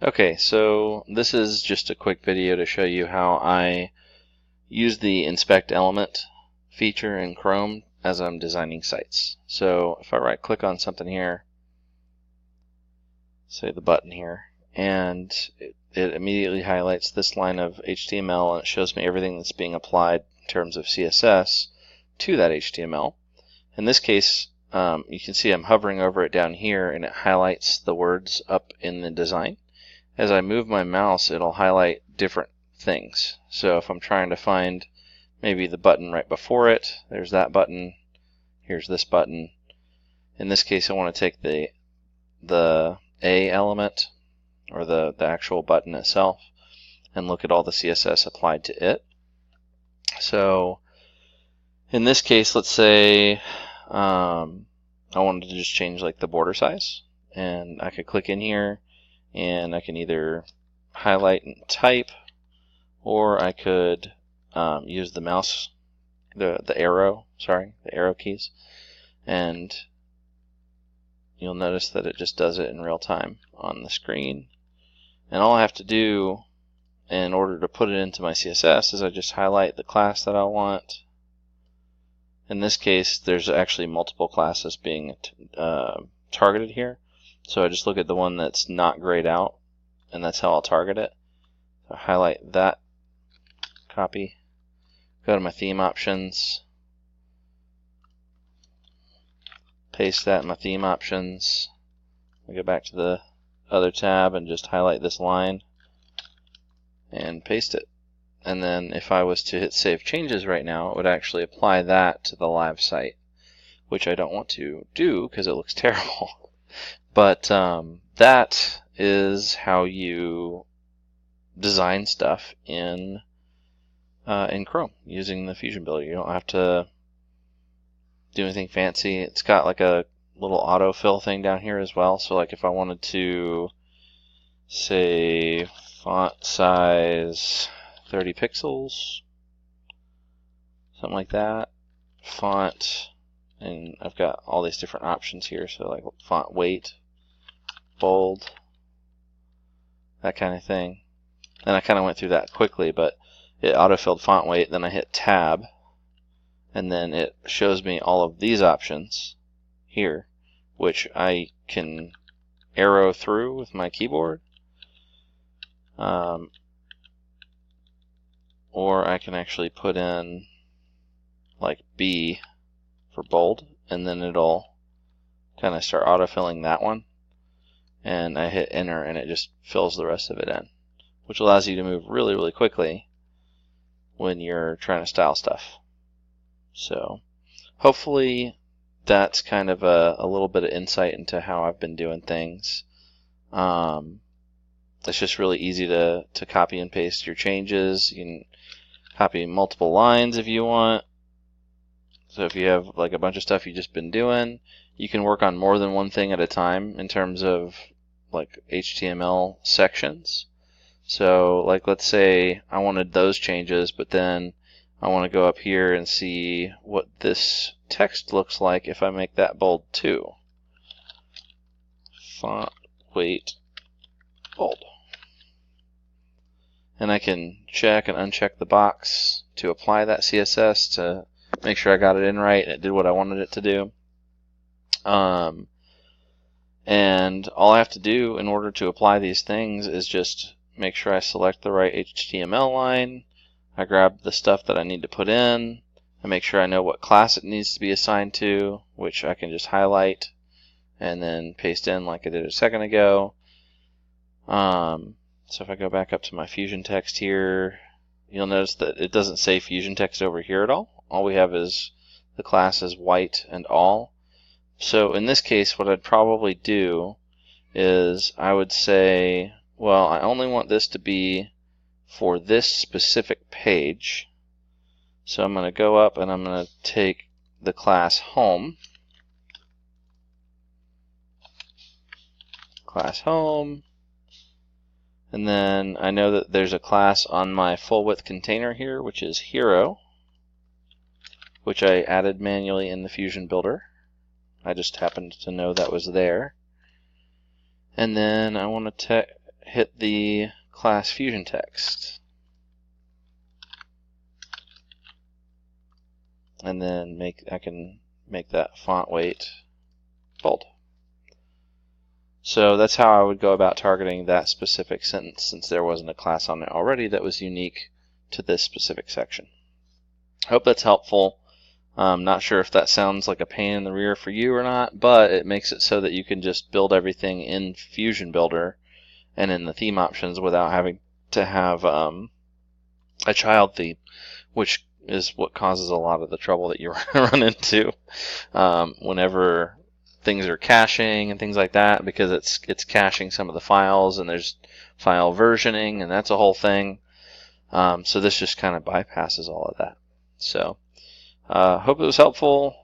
Okay, so this is just a quick video to show you how I use the inspect element feature in Chrome as I'm designing sites. So if I right click on something here, say the button here, and it immediately highlights this line of HTML and it shows me everything that's being applied in terms of CSS to that HTML. In this case, you can see I'm hovering over it down here and it highlights the words up in the design. As I move my mouse, it'll highlight different things. So if I'm trying to find maybe the button right before it, there's that button, here's this button. In this case, I want to take the A element, or the actual button itself, and look at all the CSS applied to it. So in this case, let's say I wanted to just change like the border size, and I could click in here and I can either highlight and type, or I could use the mouse, the arrow keys, and you'll notice that it just does it in real time on the screen. And all I have to do in order to put it into my CSS is I just highlight the class that I want. In this case, there's actually multiple classes being targeted here. So I just look at the one that's not grayed out, and that's how I'll target it. So highlight that copy, go to my theme options, paste that in my theme options. I go back to the other tab and just highlight this line and paste it. And then if I was to hit save changes right now, it would actually apply that to the live site, which I don't want to do because it looks terrible. But that is how you design stuff in Chrome using the Fusion Builder. You don't have to do anything fancy. It's got like a little autofill thing down here as well. So like if I wanted to say font size 30 pixels, something like that, font, and I've got all these different options here. So like font weight, bold, that kind of thing. And I kind of went through that quickly, but it autofilled font weight. Then I hit tab, and then it shows me all of these options here, which I can arrow through with my keyboard, or I can actually put in like B for bold, and then it'll kind of start autofilling that one, and I hit enter and it just fills the rest of it in, which allows you to move really, really quickly when you're trying to style stuff. So hopefully that's kind of a little bit of insight into how I've been doing things. It's just really easy to copy and paste your changes. You can copy multiple lines if you want. So if you have like a bunch of stuff you've just been doing, you can work on more than one thing at a time in terms of like HTML sections. So like let's say I wanted those changes, but then I want to go up here and see what this text looks like if I make that bold too. Font weight bold. And I can check and uncheck the box to apply that CSS to make sure I got it in right and it did what I wanted it to do. And all I have to do in order to apply these things is just make sure I select the right HTML line. I grab the stuff that I need to put in. I make sure I know what class it needs to be assigned to, which I can just highlight and then paste in like I did a second ago. So if I go back up to my Fusion text here, you'll notice that it doesn't say Fusion text over here at all. All we have is the class is white and all. So in this case, what I'd probably do is I would say, well, I only want this to be for this specific page. So I'm going to go up and I'm going to take the class home. Class home. And then I know that there's a class on my full width container here, which is hero, which I added manually in the Fusion Builder. I just happened to know that was there. And then I want to hit the class Fusion text. And then I can make that font weight bold. So that's how I would go about targeting that specific sentence, since there wasn't a class on it already that was unique to this specific section. I hope that's helpful. I'm not sure if that sounds like a pain in the rear for you or not, but it makes it so that you can just build everything in Fusion Builder and in the theme options without having to have a child theme, which is what causes a lot of the trouble that you run into whenever things are caching and things like that, because it's caching some of the files, and there's file versioning, and that's a whole thing. So this just kind of bypasses all of that. So hope it was helpful.